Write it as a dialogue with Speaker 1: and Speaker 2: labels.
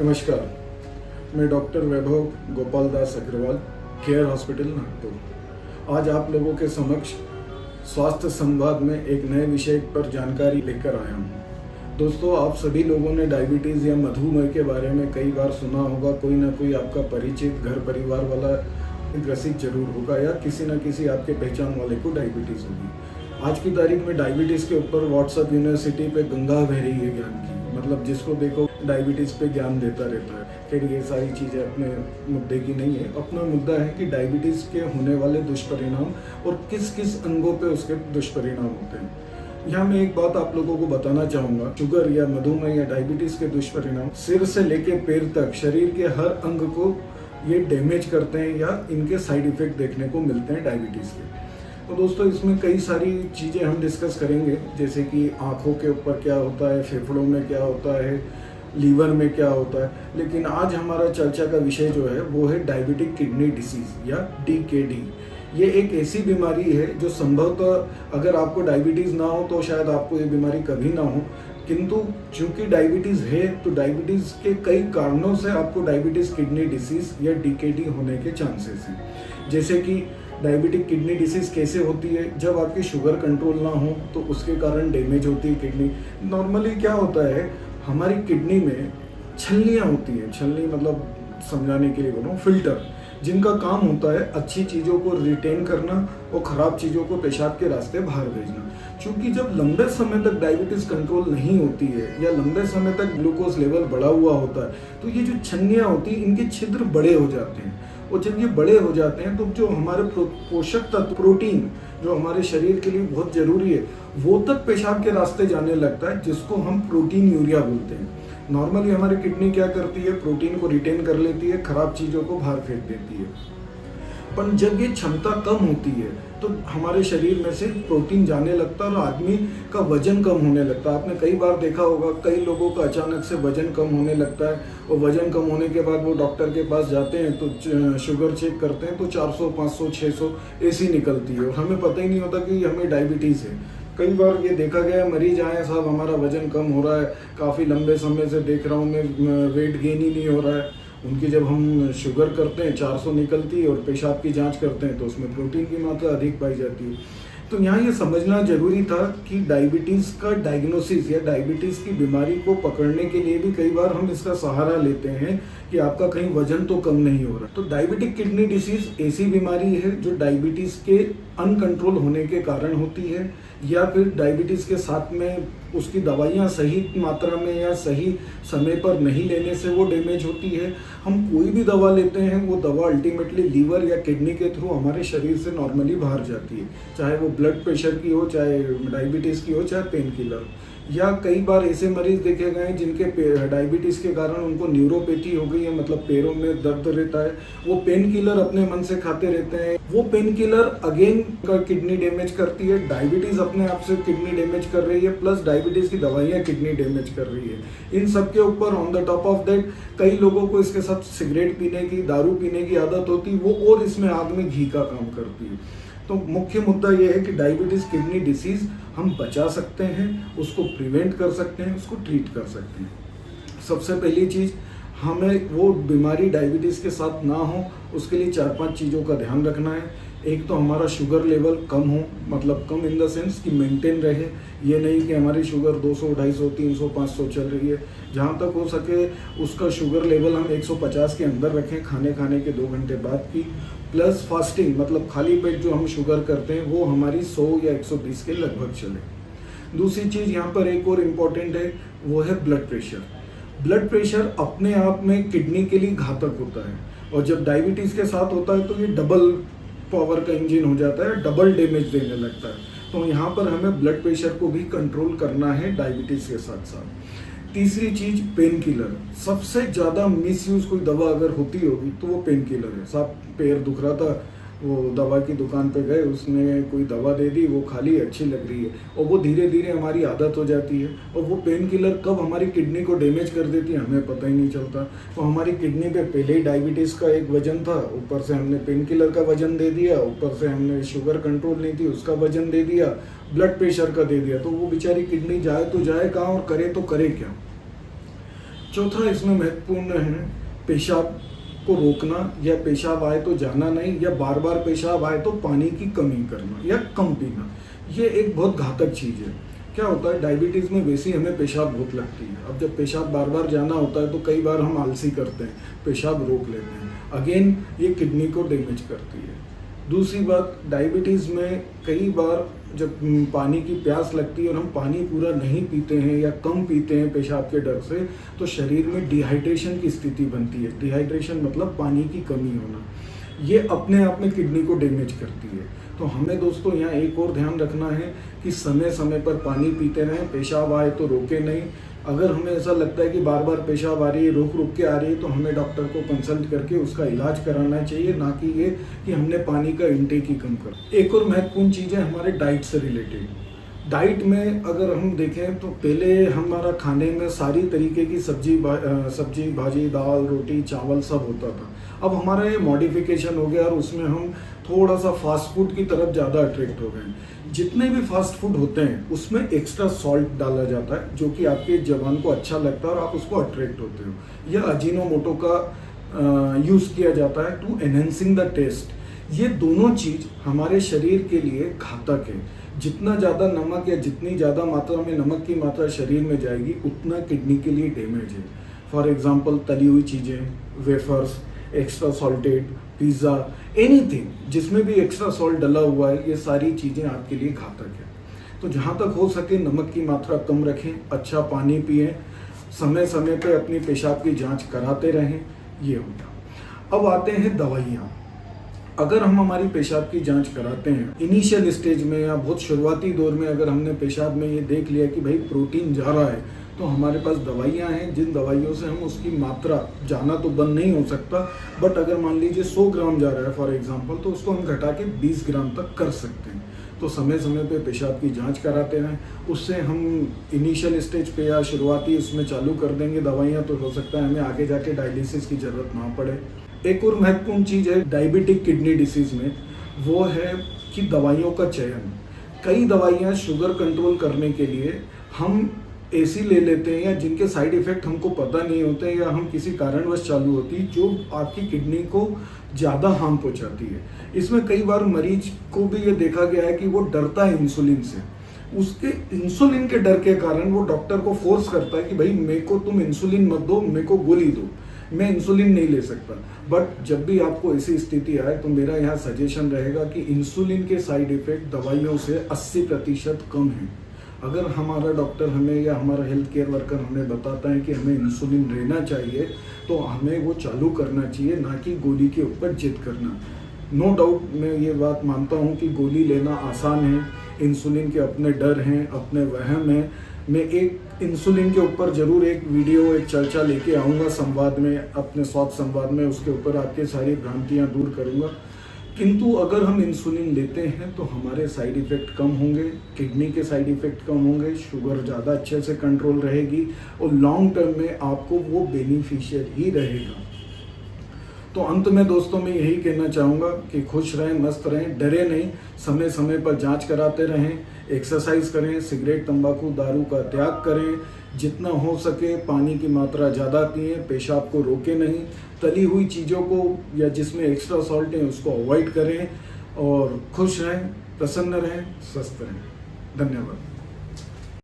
Speaker 1: नमस्कार, मैं डॉक्टर वैभव Gopal Das Agarwal, care hospital Nagpur. आज आप लोगों के समक्ष स्वास्थ्य संवाद में एक नए विषय पर जानकारी लेकर आया हूँ। दोस्तों, आप सभी लोगों ने डायबिटीज़ या मधुमेह के बारे में कई बार सुना होगा। कोई ना कोई आपका परिचित घर परिवार वाला ग्रसित जरूर होगा या किसी न किसी आपके पहचान वाले को डायबिटीज़ होगी। आज की तारीख में डायबिटीज़ के ऊपर व्हाट्सएप यूनिवर्सिटी पे गंगा बह रही है ज्ञान की। मतलब जिसको देखो डायबिटीज़ पे ज्ञान देता रहता है। फिर ये सारी चीज़ें अपने मुद्दे की नहीं है। अपना मुद्दा है कि डायबिटीज़ के होने वाले दुष्परिणाम और किस किस अंगों पे उसके दुष्परिणाम होते हैं। यहाँ मैं एक बात आप लोगों को बताना चाहूँगा। शुगर या मधुमेह या डायबिटीज़ के दुष्परिणाम सिर से लेके पैर तक शरीर के हर अंग को ये डैमेज करते हैं या इनके साइड इफ़ेक्ट देखने को मिलते हैं डायबिटीज़ के। तो दोस्तों, इसमें कई सारी चीज़ें हम डिस्कस करेंगे, जैसे कि आँखों के ऊपर क्या होता है, फेफड़ों में क्या होता है, लीवर में क्या होता है। लेकिन आज हमारा चर्चा का विषय जो है वो है डायबिटिक किडनी डिसीज़ या DKD। ये एक ऐसी बीमारी है जो संभवतः अगर आपको डायबिटीज़ ना हो तो शायद आपको ये बीमारी कभी ना हो, किंतु चूंकि डायबिटीज़ है तो डायबिटीज़ के कई कारणों से आपको डायबिटीज़ किडनी डिसीज़ या DKD होने के चांसेस हैं। जैसे कि डायबिटिक किडनी डिसीज़ कैसे होती है? जब आपकी शुगर कंट्रोल ना हो तो उसके कारण डैमेज होती है किडनी। नॉर्मली क्या होता है, हमारी किडनी में छलनियाँ होती हैं। छलनी मतलब समझाने के लिए बोल रहा हूँ, फिल्टर, जिनका काम होता है अच्छी चीज़ों को रिटेन करना और ख़राब चीज़ों को पेशाब के रास्ते बाहर भेजना। क्योंकि जब लंबे समय तक डायबिटीज़ कंट्रोल नहीं होती है या लंबे समय तक ग्लूकोज लेवल बढ़ा हुआ होता है तो ये जो छन्नियाँ होती हैं इनके छिद्र बड़े हो जाते हैं। और जब ये बड़े हो जाते हैं तो जो हमारे पोषक तत्व प्रोटीन जो हमारे शरीर के लिए बहुत ज़रूरी है वो तक पेशाब के रास्ते जाने लगता है, जिसको हम प्रोटीन यूरिया बोलते हैं। नॉर्मली हमारी किडनी क्या करती है, प्रोटीन को रिटेन कर लेती है, खराब चीज़ों को बाहर फेंक देती है। पर जब ये क्षमता कम होती है तो हमारे शरीर में से प्रोटीन जाने लगता है और आदमी का वजन कम होने लगता है। आपने कई बार देखा होगा, कई लोगों का अचानक से वजन कम होने लगता है और वजन कम होने के बाद वो डॉक्टर के पास जाते हैं तो शुगर चेक करते हैं तो 400, 500, 600 ऐसी निकलती है और हमें पता ही नहीं होता कि हमें डायबिटीज़ है। कई बार ये देखा गया है, मरीज आए, साहब हमारा वजन कम हो रहा है, काफ़ी लंबे समय से देख रहा हूँ मैं, वेट गेन ही नहीं हो रहा है। उनकी जब हम शुगर करते हैं 400 निकलती है और पेशाब की जांच करते हैं तो उसमें प्रोटीन की मात्रा अधिक पाई जाती है। तो यहाँ ये समझना जरूरी था कि डायबिटीज़ का डायग्नोसिस या डायबिटीज़ की बीमारी को पकड़ने के लिए भी कई बार हम इसका सहारा लेते हैं कि आपका कहीं वजन तो कम नहीं हो रहा। तो डायबिटिक किडनी डिसीज़ ऐसी बीमारी है जो डायबिटीज़ के अनकंट्रोल होने के कारण होती है या फिर डायबिटीज़ के साथ में उसकी दवाइयाँ सही मात्रा में या सही समय पर नहीं लेने से वो डैमेज होती है। हम कोई भी दवा लेते हैं वो दवा अल्टीमेटली लीवर या किडनी के थ्रू हमारे शरीर से नॉर्मली बाहर जाती है, चाहे वो ब्लड प्रेशर की हो, चाहे डायबिटीज़ की हो, चाहे पेन किलर। या कई बार ऐसे मरीज देखे गए हैं जिनके डायबिटीज़ के कारण उनको न्यूरोपैथी हो गई है, मतलब पैरों में दर्द रहता है। वो पेन किलर अपने मन से खाते रहते हैं, वो पेन किलर अगेन का किडनी डैमेज करती है। डायबिटीज़ अपने आप से किडनी डैमेज कर रही है, प्लस डायबिटीज़ की दवाइयाँ किडनी डैमेज कर रही है। इन सब के ऊपर on the top of that कई लोगों को इसके साथ सिगरेट पीने की, दारू पीने की आदत होती है, वो और इसमें आग में घी का काम करती है। तो मुख्य मुद्दा यह है कि डायबिटीज़ किडनी डिसीज़ हम बचा सकते हैं, उसको प्रिवेंट कर सकते हैं, उसको ट्रीट कर सकते हैं। सबसे पहली चीज़, हमें वो बीमारी डायबिटीज़ के साथ ना हो उसके लिए 4-5 चीज़ों का ध्यान रखना है। एक तो हमारा शुगर लेवल कम हो, मतलब कम इन द सेंस कि मेंटेन रहे। ये नहीं कि हमारी शुगर 200, 250, 300, 500 चल रही है। जहाँ तक हो सके उसका शुगर लेवल हम 150 के अंदर रखें, खाने के 2 घंटे बाद की। प्लस फास्टिंग, मतलब खाली पेट जो हम शुगर करते हैं वो हमारी 100 या 120 के लगभग चले। दूसरी चीज़ यहाँ पर एक और इम्पॉर्टेंट है, वो है ब्लड प्रेशर। ब्लड प्रेशर अपने आप में किडनी के लिए घातक होता है और जब डायबिटीज़ के साथ होता है तो ये डबल पावर का इंजन हो जाता है, डबल डैमेज देने लगता है। तो यहाँ पर हमें ब्लड प्रेशर को भी कंट्रोल करना है डायबिटीज़ के साथ साथ। तीसरी चीज़, पेन किलर। सबसे ज़्यादा मिसयूज़ कोई दवा अगर होती होगी तो वो पेन किलर है। साहब पैर दुख रहा था, वो दवा की दुकान पे गए, उसने कोई दवा दे दी, वो खाली अच्छी लग रही है और वो धीरे धीरे हमारी आदत हो जाती है और वो पेन किलर कब हमारी किडनी को डैमेज कर देती है हमें पता ही नहीं चलता। तो हमारी किडनी पे पहले ही डायबिटीज़ का एक वजन था, ऊपर से हमने पेन किलर का वजन दे दिया, ऊपर से हमने शुगर कंट्रोल नहीं थी उसका वजन दे दिया, ब्लड प्रेशर का दे दिया, तो वो बेचारी किडनी जाए तो जाए कहाँ और करे तो करे क्या। चौथा इसमें महत्वपूर्ण है पेशाब को रोकना, या पेशाब आए तो जाना नहीं, या बार बार पेशाब आए तो पानी की कमी करना या कम पीना। ये एक बहुत घातक चीज़ है। क्या होता है, डायबिटीज़ में वैसे ही हमें पेशाब बहुत लगती है। अब जब पेशाब बार बार जाना होता है तो कई बार हम आलसी करते हैं, पेशाब रोक लेते हैं। अगेन ये किडनी को डैमेज करती है। दूसरी बात, डायबिटीज़ में कई बार जब पानी की प्यास लगती है और हम पानी पूरा नहीं पीते हैं या कम पीते हैं पेशाब के डर से, तो शरीर में डिहाइड्रेशन की स्थिति बनती है। डिहाइड्रेशन मतलब पानी की कमी होना। ये अपने आप में किडनी को डैमेज करती है। तो हमें दोस्तों यहाँ एक और ध्यान रखना है कि समय समय पर पानी पीते रहें, पेशाब आए तो रोके नहीं। अगर हमें ऐसा लगता है कि बार बार पेशाब आ रही है, रुक रुक के आ रही है, तो हमें डॉक्टर को कंसल्ट करके उसका इलाज कराना चाहिए, ना कि ये कि हमने पानी का इंटेक ही कम कर। एक और महत्वपूर्ण चीज़ है हमारे डाइट से रिलेटेड। डाइट में अगर हम देखें तो पहले हमारा खाने में सारी तरीके की सब्जी भाजी, दाल, रोटी, चावल सब होता था। अब हमारा ये मॉडिफिकेशन हो गया और उसमें हम थोड़ा सा फास्ट फूड की तरफ ज़्यादा अट्रैक्ट हो गए। जितने भी फास्ट फूड होते हैं उसमें एक्स्ट्रा सॉल्ट डाला जाता है, जो कि आपके जबान को अच्छा लगता है और आप उसको अट्रैक्ट होते हो। या अजीनोमोटो का यूज़ किया जाता है टू एनहेंसिंग द टेस्ट। ये दोनों चीज़ हमारे शरीर के लिए घातक है। जितना ज़्यादा नमक या जितनी ज़्यादा मात्रा में नमक की मात्रा शरीर में जाएगी, उतना किडनी के लिए डैमेज है। फॉर एग्जांपल तली हुई चीज़ें, wafers, extra salted, pizza, anything जिसमें भी एक्स्ट्रा सॉल्ट डला हुआ है, ये सारी चीज़ें आपके लिए घातक है। तो जहाँ तक हो सके नमक की मात्रा कम रखें, अच्छा पानी पिएं, समय समय पर अपनी पेशाब की जांच कराते रहें। ये होगा। अब आते हैं दवाइयाँ। अगर हम हमारी पेशाब की जांच कराते हैं इनिशियल स्टेज में या बहुत शुरुआती दौर में, अगर हमने पेशाब में ये देख लिया कि भाई प्रोटीन जा रहा है, तो हमारे पास दवाइयाँ हैं जिन दवाइयों से हम उसकी मात्रा, जाना तो बंद नहीं हो सकता, बट अगर मान लीजिए 100 ग्राम जा रहा है फॉर एग्जांपल, तो उसको हम घटा के 20 ग्राम तक कर सकते हैं। तो समय समय पे पेशाब की जांच कराते रहें। उससे हम इनिशियल स्टेज पे या शुरुआती उसमें चालू कर देंगे दवाइयाँ, तो हो सकता है हमें आगे जाके डायलिसिस की ज़रूरत ना पड़े। एक और महत्वपूर्ण चीज़ है डायबिटिक किडनी डिसीज़ में, वो है कि दवाइयों का चयन। कई दवाइयाँ शुगर कंट्रोल करने के लिए हम ऐसी ले लेते हैं या जिनके साइड इफ़ेक्ट हमको पता नहीं होते या हम किसी कारणवश चालू होती, जो आपकी किडनी को ज़्यादा हार्म पहुंचाती है। इसमें कई बार मरीज को भी ये देखा गया है कि वो डरता है इंसुलिन से। उसके इंसुलिन के डर के कारण वो डॉक्टर को फोर्स करता है कि भाई मेरे को तुम इंसुलिन मत दो, मेरे को गोली दो, मैं इंसुलिन नहीं ले सकता। बट जब भी आपको ऐसी स्थिति आए तो मेरा यहाँ सजेशन रहेगा कि इंसुलिन के साइड इफ़ेक्ट दवाइयों से 80% कम है। अगर हमारा डॉक्टर हमें या हमारा हेल्थ केयर वर्कर हमें बताता है कि हमें इंसुलिन लेना चाहिए, तो हमें वो चालू करना चाहिए, ना कि गोली के ऊपर जिद करना। नो डाउट मैं ये बात मानता हूँ कि गोली लेना आसान है, इंसुलिन के अपने डर हैं, अपने वहम हैं। मैं एक इंसुलिन के ऊपर ज़रूर एक वीडियो, एक चर्चा लेके आऊँगा संवाद में, अपने स्वास्थ्य संवाद में, उसके ऊपर आपके सारी भ्रांतियाँ दूर करूँगा। किंतु अगर हम इंसुलिन लेते हैं तो हमारे साइड इफ़ेक्ट कम होंगे, किडनी के साइड इफ़ेक्ट कम होंगे, शुगर ज़्यादा अच्छे से कंट्रोल रहेगी और लॉन्ग टर्म में आपको वो बेनिफिशियल ही रहेगा। तो अंत में दोस्तों मैं यही कहना चाहूँगा कि खुश रहें, मस्त रहें, डरे नहीं, समय समय पर जांच कराते रहें, एक्सरसाइज करें, सिगरेट, तंबाकू, दारू का त्याग करें, जितना हो सके पानी की मात्रा ज़्यादा पिएं, पेशाब को रोकें नहीं, तली हुई चीज़ों को या जिसमें एक्स्ट्रा सॉल्ट है उसको अवॉइड करें और खुश रहें, प्रसन्न रहें, स्वस्थ रहें। धन्यवाद।